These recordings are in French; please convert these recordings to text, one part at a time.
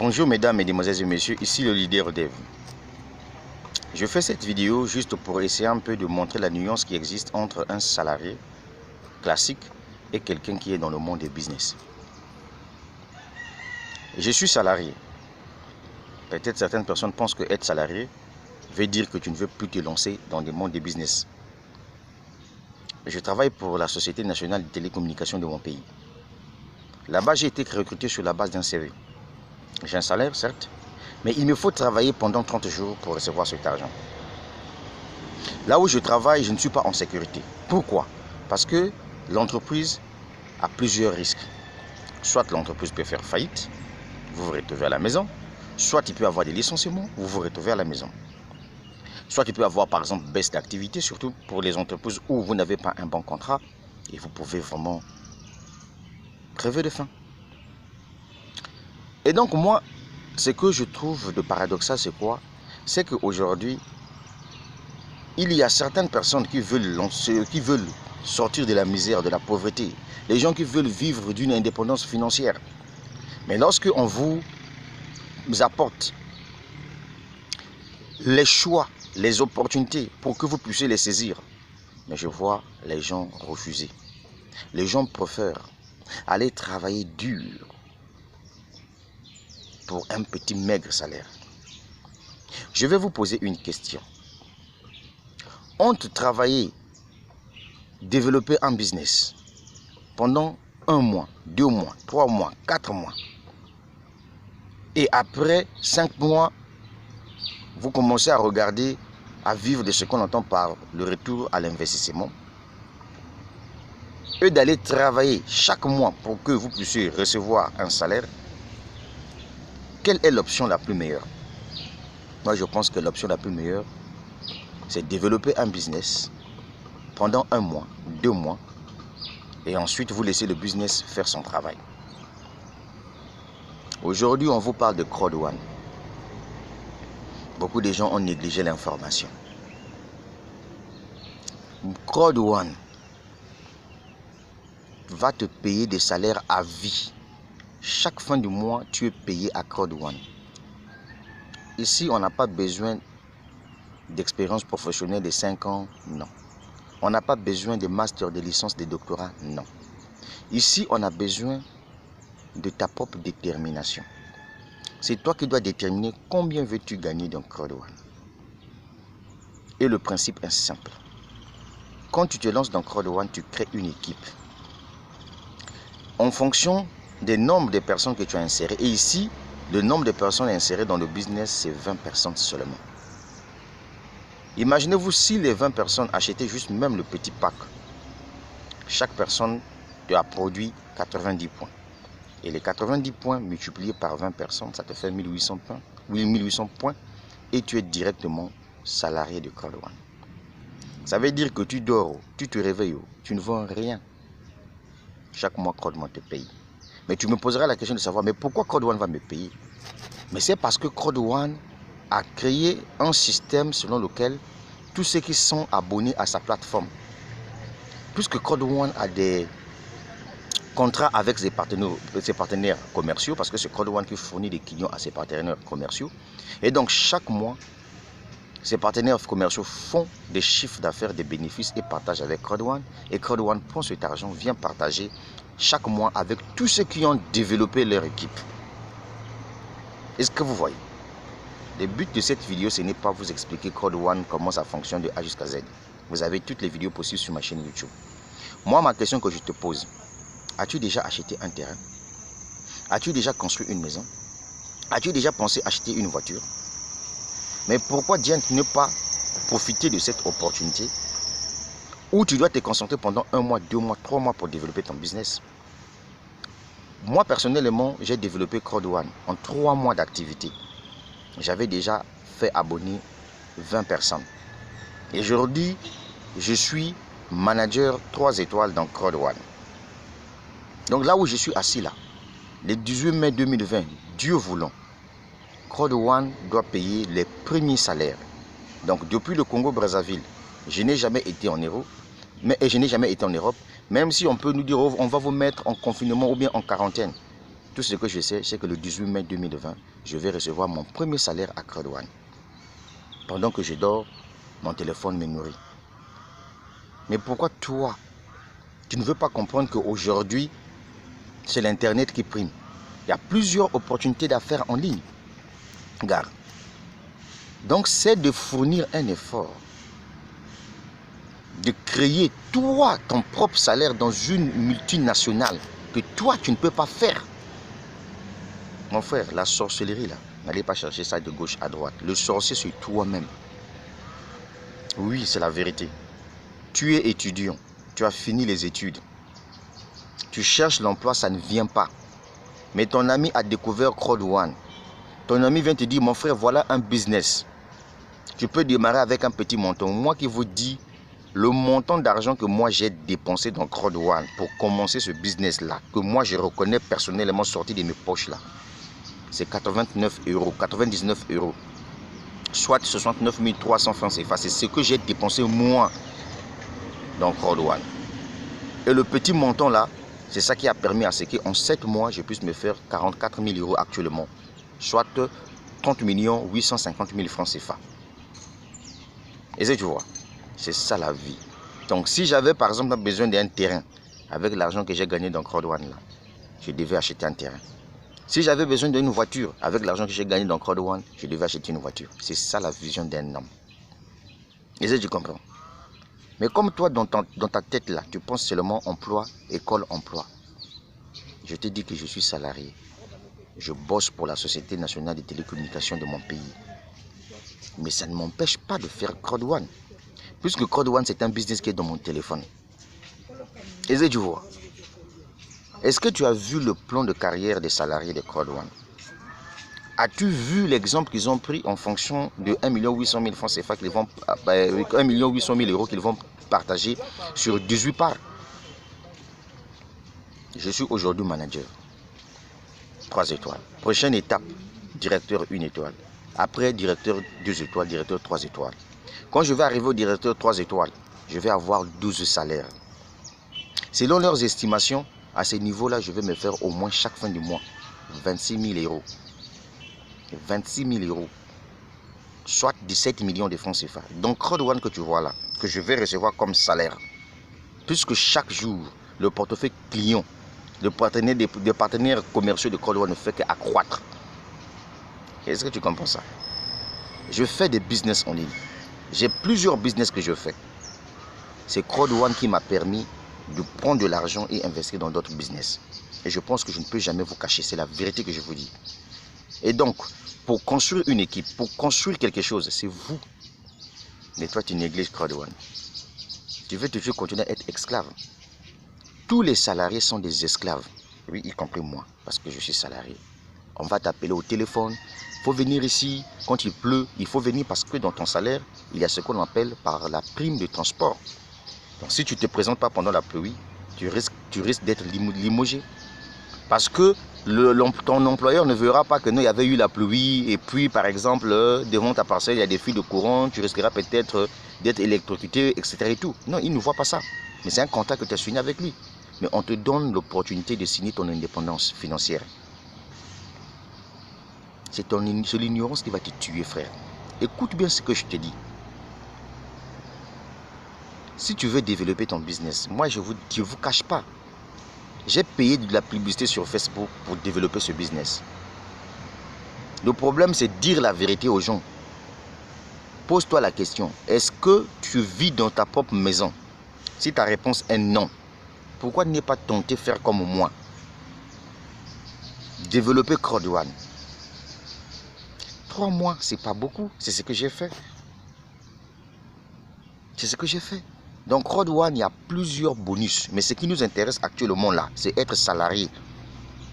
Bonjour mesdames, mesdemoiselles et messieurs, ici le leader Dev. Je fais cette vidéo juste pour essayer un peu de montrer la nuance qui existe entre un salarié classique et quelqu'un qui est dans le monde des business. Je suis salarié. Peut-être certaines personnes pensent que être salarié veut dire que tu ne veux plus te lancer dans le monde des business. Je travaille pour la Société nationale de télécommunications de mon pays. Là-bas, j'ai été recruté sur la base d'un CV. J'ai un salaire, certes, mais il me faut travailler pendant 30 jours pour recevoir cet argent. Là où je travaille, je ne suis pas en sécurité. Pourquoi? Parce que l'entreprise a plusieurs risques. Soit l'entreprise peut faire faillite, vous vous retrouvez à la maison. Soit il peut y avoir des licenciements, vous vous retrouvez à la maison. Soit il peut y avoir par exemple baisse d'activité, surtout pour les entreprises où vous n'avez pas un bon contrat et vous pouvez vraiment crever de faim. Et donc moi, ce que je trouve de paradoxal, c'est quoi? C'est qu'aujourd'hui, il y a certaines personnes qui veulent sortir de la misère, de la pauvreté. Les gens qui veulent vivre d'une indépendance financière. Mais lorsque on vous apporte les choix, les opportunités pour que vous puissiez les saisir, mais je vois les gens refuser. Les gens préfèrent aller travailler dur pour un petit maigre salaire. Je vais vous poser une question. Entre travailler, développer un business pendant 1 mois, 2 mois, 3 mois, 4 mois, et après 5 mois, vous commencez à regarder, à vivre de ce qu'on entend par le retour à l'investissement, et d'aller travailler chaque mois pour que vous puissiez recevoir un salaire, quelle est l'option la plus meilleure? Moi, je pense que l'option la plus meilleure, c'est développer un business pendant 1 mois, 2 mois, et ensuite vous laissez le business faire son travail. Aujourd'hui, on vous parle de Crowd One. Beaucoup de gens ont négligé l'information. Crowd One va te payer des salaires à vie. Chaque fin du mois, tu es payé à Crowd One. Ici, on n'a pas besoin d'expérience professionnelle de 5 ans, non. On n'a pas besoin de master, de licence, de doctorat, non. Ici, on a besoin de ta propre détermination. C'est toi qui dois déterminer combien veux-tu gagner dans Crowd One. Et le principe est simple. Quand tu te lances dans Crowd One, tu crées une équipe. En fonction des nombres de personnes que tu as insérées. Et ici, le nombre de personnes insérées dans le business, c'est 20 personnes seulement. Imaginez-vous si les 20 personnes achetaient juste même le petit pack. Chaque personne te a produit 90 points. Et les 90 points multipliés par 20 personnes, ça te fait 1800 points. Oui, 1800 points. Et tu es directement salarié de Crowd One. Ça veut dire que tu dors, tu te réveilles, tu ne vends rien. Chaque mois, Crowd One te paye. Mais tu me poseras la question de savoir, mais pourquoi Crowd One va me payer? Mais c'est parce que Crowd One a créé un système selon lequel tous ceux qui sont abonnés à sa plateforme, puisque Crowd One a des contrats avec ses partenaires commerciaux, parce que c'est Crowd One qui fournit des clients à ses partenaires commerciaux, et donc chaque mois, ces partenaires commerciaux font des chiffres d'affaires, des bénéfices et partagent avec Crowd One. Et Crowd One prend cet argent, vient partager chaque mois avec tous ceux qui ont développé leur équipe. Est-ce que vous voyez? Le but de cette vidéo, ce n'est pas vous expliquer Crowd One, comment ça fonctionne de A jusqu'à Z. Vous avez toutes les vidéos possibles sur ma chaîne YouTube. Moi, ma question que je te pose, as-tu déjà acheté un terrain? As-tu déjà construit une maison? As-tu déjà pensé acheter une voiture? Mais pourquoi ne pas profiter de cette opportunité où tu dois te concentrer pendant 1 mois, 2 mois, 3 mois pour développer ton business? Moi, personnellement, j'ai développé Crowd One en 3 mois d'activité. J'avais déjà fait abonner 20 personnes. Et aujourd'hui, je suis manager 3 étoiles dans Crowd One. Donc là où je suis assis là, le 18 mai 2020, Dieu voulant, Crowd One doit payer les premiers salaires. Donc depuis le Congo-Brazzaville, je n'ai jamais été en Europe, même si on peut nous dire on va vous mettre en confinement ou bien en quarantaine. Tout ce que je sais, c'est que le 18 mai 2020, je vais recevoir mon premier salaire à Accra Douane. Pendant que je dors, mon téléphone me nourrit. Mais pourquoi toi, tu ne veux pas comprendre qu'aujourd'hui, c'est l'Internet qui prime? Il y a plusieurs opportunités d'affaires en ligne. Regarde. Donc, c'est de fournir un effort. De créer, toi, ton propre salaire dans une multinationale que toi, tu ne peux pas faire. Mon frère, la sorcellerie, là, n'allez pas chercher ça de gauche à droite. Le sorcier, c'est toi-même. Oui, c'est la vérité. Tu es étudiant. Tu as fini les études. Tu cherches l'emploi, ça ne vient pas. Mais ton ami a découvert Accra Douane. Ton ami vient te dire, mon frère, voilà un business. Tu peux démarrer avec un petit montant. Moi qui vous dis, le montant d'argent que moi j'ai dépensé dans Accra Douane pour commencer ce business-là, que moi je reconnais personnellement sorti de mes poches là, c'est 89 euros, 99 euros. Soit 69 300 francs CFA. C'est ce que j'ai dépensé moi dans Accra Douane. Et le petit montant là, c'est ça qui a permis à ce qu'en 7 mois, je puisse me faire 44 000 euros actuellement. Soit 30 850 000 francs CFA. Et ça, tu vois, c'est ça la vie. Donc si j'avais par exemple besoin d'un terrain, avec l'argent que j'ai gagné dans Accra Douane là, je devais acheter un terrain. Si j'avais besoin d'une voiture, avec l'argent que j'ai gagné dans Accra Douane, je devais acheter une voiture. C'est ça la vision d'un homme. Et ça, tu comprends. Mais comme toi, dans ta tête là, tu penses seulement emploi, école, emploi. Je te dis que je suis salarié. Je bosse pour la Société nationale des télécommunications de mon pays. Mais ça ne m'empêche pas de faire Accra Douane. Puisque Accra Douane, c'est un business qui est dans mon téléphone. Et ça, tu vois. Est-ce que tu as vu le plan de carrière des salariés de Accra Douane? As-tu vu l'exemple qu'ils ont pris en fonction de 1 800 000 francs CFA qu'ils vont, 1 800 000 euros qu'ils vont partager sur 18 parts? Je suis aujourd'hui manager. 3 étoiles. Prochaine étape, directeur 1 étoile. Après, directeur 2 étoiles, directeur 3 étoiles. Quand je vais arriver au directeur 3 étoiles, je vais avoir 12 salaires. Selon leurs estimations, à ce niveau-là, je vais me faire au moins chaque fin du mois 26 000 euros. 26 000 euros. Soit 17 millions de francs CFA. Donc, Accra Douane que tu vois là, que je vais recevoir comme salaire. Puisque chaque jour, le portefeuille client, des partenaires commerciaux de Accra Douane ne fait qu'accroître. Est-ce que tu comprends ça? Je fais des business en ligne. J'ai plusieurs business que je fais. C'est Accra Douane qui m'a permis de prendre de l'argent et investir dans d'autres business. Et je pense que je ne peux jamais vous cacher. C'est la vérité que je vous dis. Et donc, pour construire une équipe, pour construire quelque chose, c'est vous. Mais toi, tu négliges Accra Douane. Tu veux toujours continuer à être esclave. Tous les salariés sont des esclaves. Oui, y compris moi, parce que je suis salarié. On va t'appeler au téléphone. Il faut venir ici. Quand il pleut, il faut venir parce que dans ton salaire, il y a ce qu'on appelle par la prime de transport. Donc si tu ne te présentes pas pendant la pluie, tu risques d'être limogé. Parce que ton employeur ne verra pas que non, il y avait eu la pluie et puis par exemple devant ta parcelle il y a des fuites de courant, tu risqueras peut-être d'être électrocuté, etc. Et tout. Non, il ne voit pas ça. Mais c'est un contrat que tu as signé avec lui. Mais on te donne l'opportunité de signer ton indépendance financière. C'est l'ignorance qui va te tuer, frère. Écoute bien ce que je te dis. Si tu veux développer ton business, moi je ne vous cache pas. J'ai payé de la publicité sur Facebook pour développer ce business. Le problème, c'est de dire la vérité aux gens. Pose-toi la question, est-ce que tu vis dans ta propre maison? Si ta réponse est non, pourquoi ne pas tenter de faire comme moi? Développer Accra Douane. 3 mois, c'est pas beaucoup. C'est ce que j'ai fait. C'est ce que j'ai fait. Donc, Accra Douane, il y a plusieurs bonus. Mais ce qui nous intéresse actuellement là, c'est être salarié.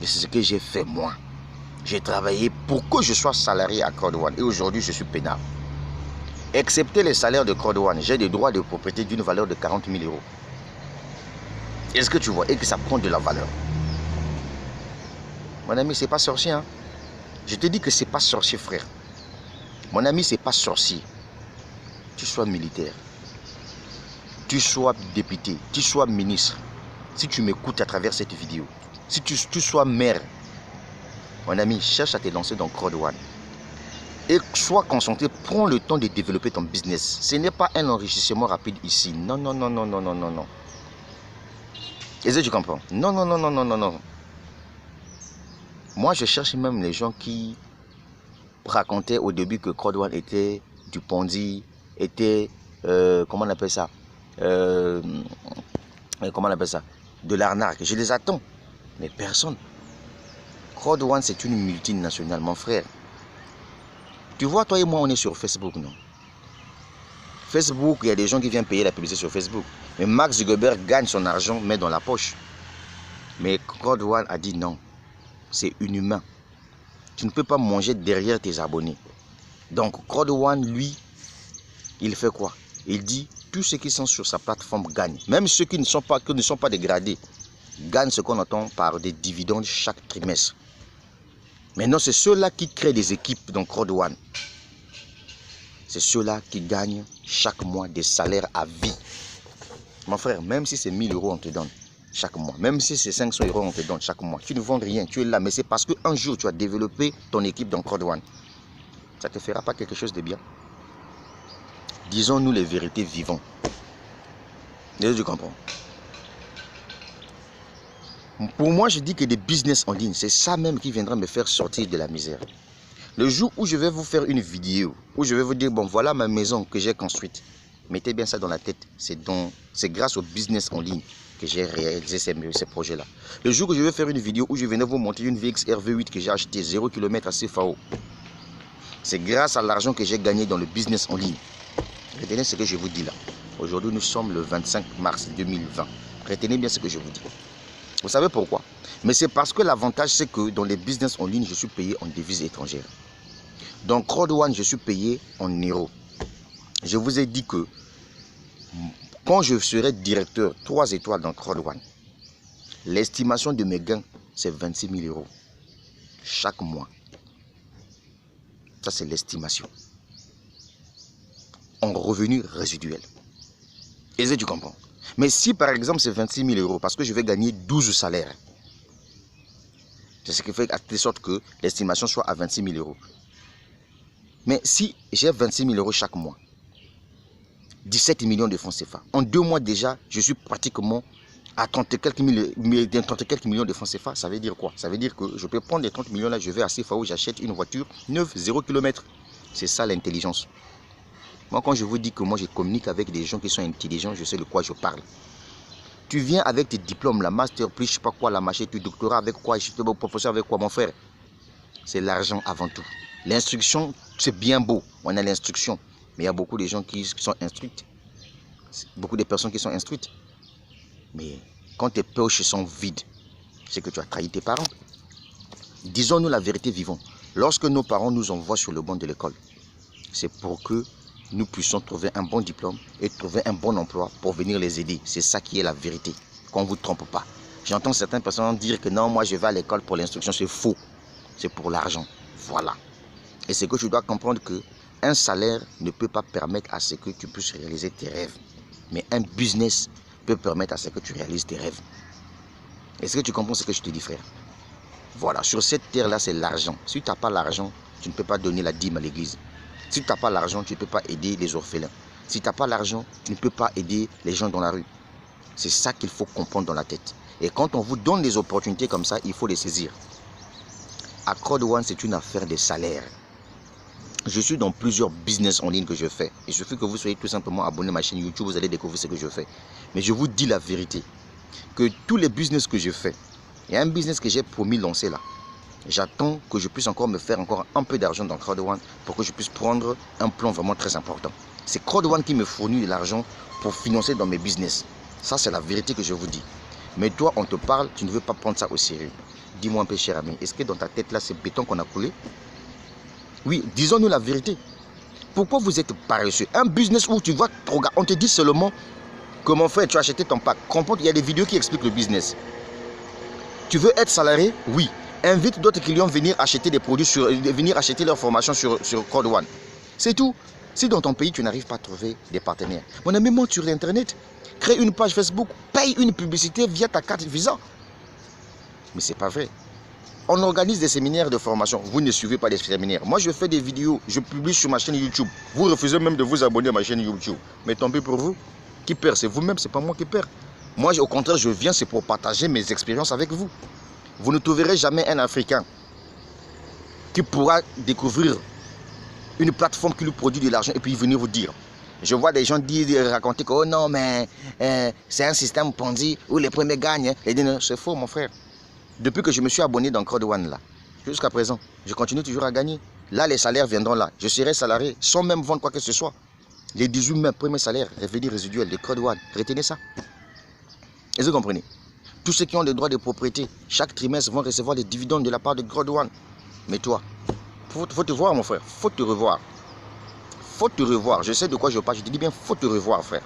Et c'est ce que j'ai fait moi. J'ai travaillé pour que je sois salarié à Accra Douane. Et aujourd'hui, je suis peinard. Excepté les salaires de Accra Douane, j'ai des droits de propriété d'une valeur de 40 000 euros. Est-ce que tu vois? Et que ça prend de la valeur. Mon ami, c'est pas sorcier. Hein? Je te dis que c'est pas sorcier, frère. Mon ami, c'est pas sorcier. Tu sois militaire. Tu sois député. Tu sois ministre. Si tu m'écoutes à travers cette vidéo. Si tu sois maire Mon ami, cherche à te lancer dans Crowd One. Et sois concentré, prends le temps de développer ton business. Ce n'est pas un enrichissement rapide ici. Non, non, non, non, non, non, non, non. Est-ce que tu comprends? Non, non, non, non, non, non, non. Moi, je cherche même les gens qui racontaient au début que Crowd One était du Ponzi, était, comment on appelle ça? Comment on appelle ça? De l'arnaque. Je les attends. Mais personne. Crowd One, c'est une multinationale, mon frère. Tu vois, toi et moi, on est sur Facebook, non? Facebook, il y a des gens qui viennent payer la publicité sur Facebook. Mais Mark Zuckerberg gagne son argent, met dans la poche. Mais Crowd One a dit non. C'est inhumain. Tu ne peux pas manger derrière tes abonnés. Donc, Crowd One, lui, il fait quoi? Il dit, tous ceux qui sont sur sa plateforme gagnent. Même ceux qui ne sont pas dégradés, gagnent ce qu'on entend par des dividendes chaque trimestre. Maintenant, c'est ceux-là qui créent des équipes dans Crowd One. C'est ceux-là qui gagnent chaque mois des salaires à vie. Mon frère, même si c'est 1000 euros, on te donne chaque mois. Même si c'est 500 euros, on te donne chaque mois. Tu ne vends rien, tu es là. Mais c'est parce qu'un jour, tu as développé ton équipe dans Crowd One. Ça ne te fera pas quelque chose de bien. Disons-nous les vérités vivantes. Tu comprends? Pour moi, je dis que des business en ligne, c'est ça même qui viendra me faire sortir de la misère. Le jour où je vais vous faire une vidéo, où je vais vous dire, bon, voilà ma maison que j'ai construite. Mettez bien ça dans la tête. C'est grâce au business en ligne que j'ai réalisé ces projets-là. Le jour où je vais faire une vidéo où je venais vous montrer une VXR V8 que j'ai acheté 0 km à CFAO. C'est grâce à l'argent que j'ai gagné dans le business en ligne. Retenez ce que je vous dis là. Aujourd'hui, nous sommes le 25 mars 2020. Retenez bien ce que je vous dis. Vous savez pourquoi? Mais c'est parce que l'avantage, c'est que dans les business en ligne, je suis payé en devises étrangères. Dans Crowd One, je suis payé en euros. Je vous ai dit que quand je serai directeur 3 étoiles dans Crowd One, l'estimation de mes gains, c'est 26 000 euros chaque mois. Ça, c'est l'estimation. En revenu résiduel. Est-ce que tu comprends? Mais si par exemple c'est 26 000 euros, parce que je vais gagner 12 salaires, c'est ce qui fait de sorte que l'estimation soit à 26 000 euros. Mais si j'ai 26 000 euros chaque mois, 17 millions de francs CFA, en 2 mois déjà, je suis pratiquement à 30 et quelques millions de francs CFA. Ça veut dire quoi? Ça veut dire que je peux prendre les 30 millions là, je vais à CFAO, j'achète une voiture neuve, 0 km. C'est ça l'intelligence. Moi, quand je vous dis que moi je communique avec des gens qui sont intelligents, je sais de quoi je parle. Tu viens avec tes diplômes, la master, plus je sais pas quoi, la machine, tu doctorat avec quoi, je suis professeur avec quoi, mon frère? C'est l'argent avant tout. L'instruction, c'est bien beau, on a l'instruction. Mais il y a beaucoup de gens qui sont instruites. Beaucoup de personnes qui sont instruites. Mais quand tes poches sont vides, c'est que tu as trahi tes parents. Disons-nous la vérité vivante. Lorsque nos parents nous envoient sur le banc de l'école, c'est pour que nous puissions trouver un bon diplôme et trouver un bon emploi pour venir les aider. C'est ça qui est la vérité. Qu'on ne vous trompe pas. J'entends certaines personnes dire que non, moi je vais à l'école pour l'instruction. C'est faux. C'est pour l'argent. Voilà. Et c'est que tu dois comprendre que un salaire ne peut pas permettre à ce que tu puisses réaliser tes rêves. Mais un business peut permettre à ce que tu réalises tes rêves. Est-ce que tu comprends ce que je te dis, frère? Voilà, sur cette terre-là, c'est l'argent. Si tu n'as pas l'argent, tu ne peux pas donner la dîme à l'église. Si tu n'as pas l'argent, tu ne peux pas aider les orphelins. Si tu n'as pas l'argent, tu ne peux pas aider les gens dans la rue. C'est ça qu'il faut comprendre dans la tête. Et quand on vous donne des opportunités comme ça, il faut les saisir. À Crowd One, c'est une affaire de salaire. Je suis dans plusieurs business en ligne que je fais. Il suffit que vous soyez tout simplement abonné à ma chaîne YouTube, vous allez découvrir ce que je fais. Mais je vous dis la vérité, que tous les business que je fais, il y a un business que j'ai promis lancer là. J'attends que je puisse encore me faire encore un peu d'argent dans Crowd One pour que je puisse prendre un plan vraiment très important. C'est Crowd One qui me fournit de l'argent pour financer dans mes business. Ça, c'est la vérité que je vous dis. Mais toi, on te parle, tu ne veux pas prendre ça au sérieux. Dis-moi un peu, cher ami, est-ce que dans ta tête là, c'est béton qu'on a coulé? Oui, disons-nous la vérité. Pourquoi vous êtes paresseux? Un business où tu vas, on te dit seulement que mon frère, tu as acheté ton pack. Comprends, il y a des vidéos qui expliquent le business. Tu veux être salarié? Oui. Invite d'autres clients à venir acheter des produits, venir acheter leur formation sur Crowd One. C'est tout. Si dans ton pays, tu n'arrives pas à trouver des partenaires, mon ami, monte sur Internet, crée une page Facebook, paye une publicité via ta carte Visa. Mais ce n'est pas vrai. On organise des séminaires de formation. Vous ne suivez pas les séminaires. Moi, je fais des vidéos. Je publie sur ma chaîne YouTube. Vous refusez même de vous abonner à ma chaîne YouTube. Mais tant pis pour vous. Qui perd, c'est vous-même. C'est pas moi qui perds. Moi, au contraire, je viens, c'est pour partager mes expériences avec vous. Vous ne trouverez jamais un Africain qui pourra découvrir une plateforme qui lui produit de l'argent et puis venir vous dire. Je vois des gens raconter que oh non, mais c'est un système Ponzi où les premiers gagnent. C'est faux, mon frère. Depuis que je me suis abonné dans Crowd One, là, jusqu'à présent, je continue toujours à gagner. Là, les salaires viendront là. Je serai salarié sans même vendre quoi que ce soit. Les 18 mois premiers salaires, revenus résiduels de Crowd One. Retenez ça. Et vous comprenez? Tous ceux qui ont des droits de propriété, chaque trimestre vont recevoir des dividendes de la part de Crowd One. Mais toi, faut te voir, mon frère. Faut te revoir. Faut te revoir. Je sais de quoi je parle. Je te dis bien, faut te revoir, frère.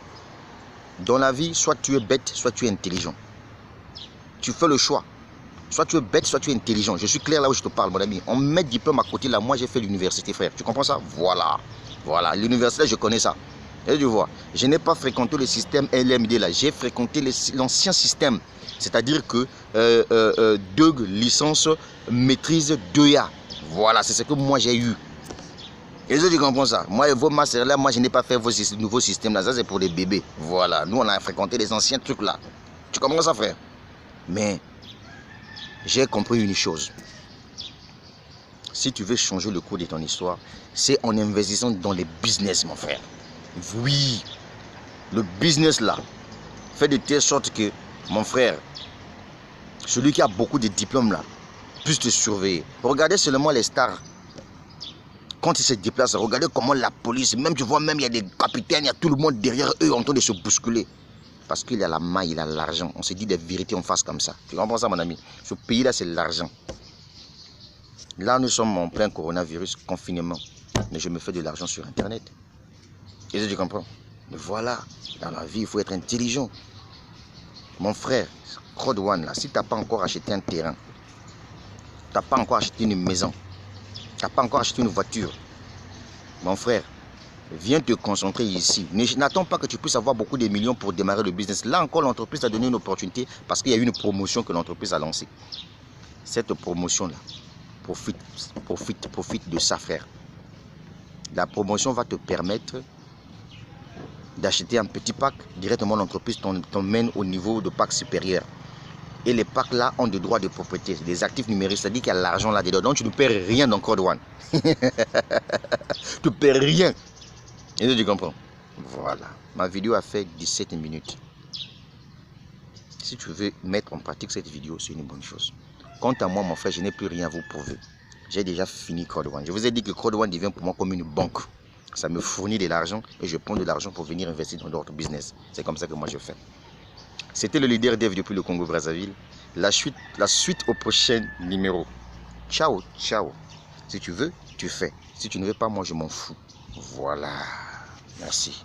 Dans la vie, soit tu es bête, soit tu es intelligent. Tu fais le choix. Soit tu es bête, soit tu es intelligent. Je suis clair là où je te parle, mon ami. On met diplôme à côté là. Moi, j'ai fait l'université, frère. Tu comprends ça? Voilà. Voilà. L'université, je connais ça. Et tu vois, je n'ai pas fréquenté le système LMD là. J'ai fréquenté l'ancien système. C'est-à-dire que 2 licences, maîtrise 2A. Voilà, c'est ce que moi j'ai eu. Et tu comprends ça? Moi, vos masters là, moi je n'ai pas fait vos nouveaux systèmes là. Ça, c'est pour les bébés. Voilà. Nous, on a fréquenté les anciens trucs là. Tu comprends ça, frère? Mais j'ai compris une chose. Si tu veux changer le cours de ton histoire, c'est en investissant dans les business, mon frère. Oui, le business là fait de telle sorte que, mon frère, celui qui a beaucoup de diplômes là, puisse te surveiller. Regardez seulement les stars. Quand ils se déplacent, regardez comment la police, même tu vois, même il y a des capitaines, il y a tout le monde derrière eux en train de se bousculer. Parce qu'il a la maille, il a l'argent. On se dit des vérités en face comme ça. Tu comprends ça, mon ami? Ce pays-là, c'est l'argent. Là, nous sommes en plein coronavirus, confinement. Mais je me fais de l'argent sur Internet. Et tu comprends? Mais voilà, dans la vie, il faut être intelligent. Mon frère, Crowd One, là, si tu n'as pas encore acheté un terrain, tu n'as pas encore acheté une maison, tu n'as pas encore acheté une voiture, mon frère, viens te concentrer ici. N'attends pas que tu puisses avoir beaucoup de millions pour démarrer le business. Là encore, l'entreprise t'a donné une opportunité parce qu'il y a une promotion que l'entreprise a lancée. Cette promotion-là, profite de ça, frère. La promotion va te permettre d'acheter un petit pack. Directement, l'entreprise t'emmène au niveau de pack supérieur. Et les packs là ont des droits de propriété, des actifs numériques, c'est-à-dire qu'il y a l'argent là-dedans. Donc tu ne perds rien dans Crowd One. Tu ne perds rien. Et tu comprends? Voilà. Ma vidéo a fait 17 minutes. Si tu veux mettre en pratique cette vidéo, c'est une bonne chose. Quant à moi, mon frère, je n'ai plus rien à vous prouver. J'ai déjà fini Crowd One. Je vous ai dit que Crowd One devient pour moi comme une banque. Ça me fournit de l'argent et je prends de l'argent pour venir investir dans d'autres business. C'est comme ça que moi je fais. C'était le leader Dev depuis le Congo-Brazzaville. La suite au prochain numéro. Ciao, ciao. Si tu veux, tu fais. Si tu ne veux pas, moi je m'en fous. Voilà. Merci.